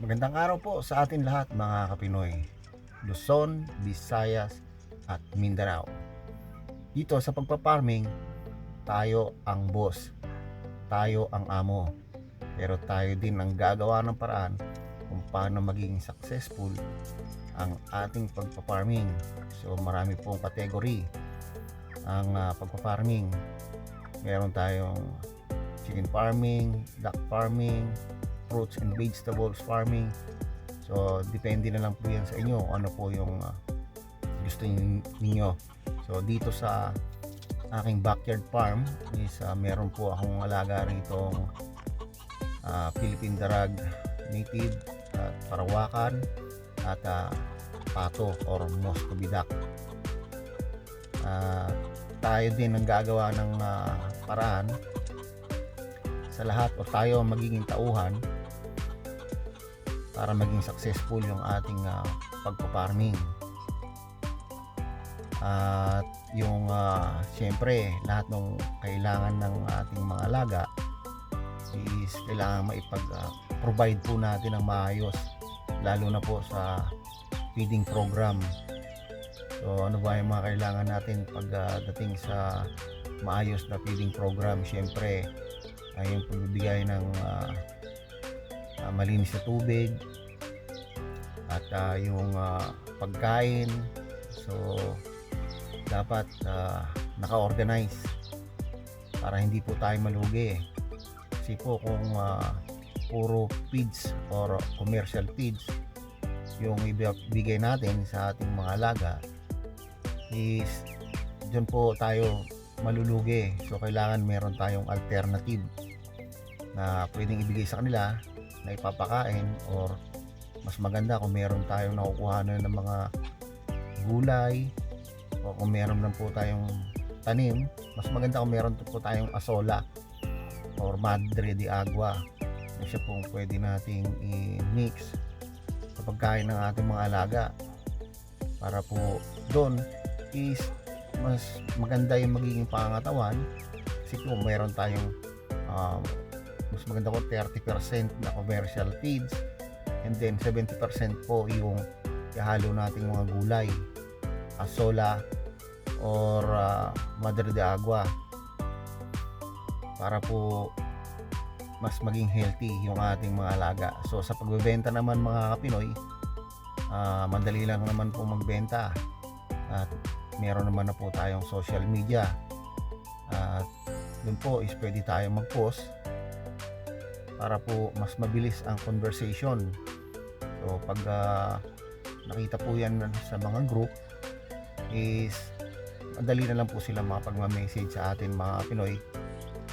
Magandang araw po sa atin lahat mga Kapinoy, Luzon, Visayas at Mindanao. Dito sa pagpaparming, tayo ang boss, tayo ang amo. Pero tayo din ang gagawa ng paraan kung paano maging successful ang ating pagpaparming. So marami pong kategory ang pagpaparming. Meron tayong chicken farming, duck farming, fruits and vegetables farming. So depende na lang po yan sa inyo ano po yung gusto ninyo. So dito sa aking backyard farm is meron po akong alaga rito Philippine Darag Native at Parawakan at pato or Muscovy duck. Tayo din ang gagawa ng paraan sa lahat o tayo magiging tauhan para maging successful yung ating pagpaparming. At yung syempre lahat ng kailangan ng ating mga alaga is kailangan maipag-provide po natin ng maayos, lalo na po sa feeding program. So ano ba yung mga kailangan natin pagdating sa maayos na feeding program? Syempre ay yung pagbibigay ng malinis na tubig at yung pagkain. So dapat naka-organize para hindi po tayo malugi. Kasi po kung puro feeds or commercial feeds yung ibigay natin sa ating mga alaga, is dyan po tayo malulugi. So kailangan meron tayong alternative na pwedeng ibigay sa kanila na ipapakain, or mas maganda kung meron tayong nakukuhanan ng mga gulay, o kung meron lang po tayong tanim, mas maganda kung meron po tayong asola or madre de agua na siya po pwede nating i-mix sa pagkain ng ating mga alaga, para po doon is mas maganda yung magiging pangangatawan. Kasi po meron tayong mas maganda po 30% na commercial feeds, and then 70% po yung ihalo nating mga gulay, asola or madre de agua, para po mas maging healthy yung ating mga alaga. So sa pagbebenta naman mga Kapinoy, madali lang naman po magbenta at meron naman na po tayong social media at dun po is pwede tayong mag-post para po mas mabilis ang conversation. So pag nakita po yan sa mga group, is madali na lang po sila makapag-message sa atin mga Pinoy,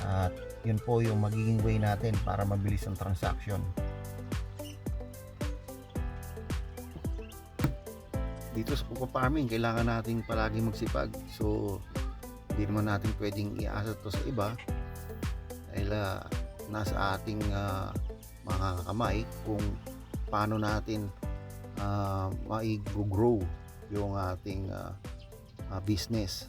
at yun po yung magiging way natin para mabilis ang transaction. Dito sa pagpa-farming, kailangan natin palagi magsipag. So hindi naman natin pwedeng iasa to sa iba, dahil nasa ating mga kamay kung paano natin mai-grow yung ating business.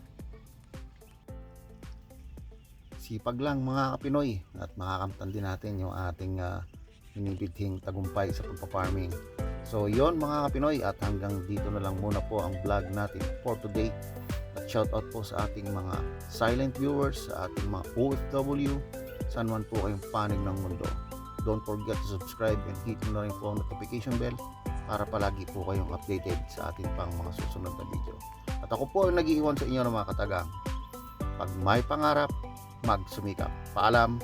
Sipag lang mga Kapinoy, at makakamtan din natin yung ating hinibidhing tagumpay sa pagpa-farming. So yon mga Kapinoy, at hanggang dito na lang muna po ang vlog natin for today. At shout out po sa ating mga silent viewers, sa ating mga OFW, saan man po kayong panig ng mundo. Don't forget to subscribe and hit na rin po ang notification bell para palagi po kayong updated sa ating pang mga susunod na video. At ako po ang nag-iiwan sa inyo ng mga katagang, pag may pangarap, magsumikap. Paalam!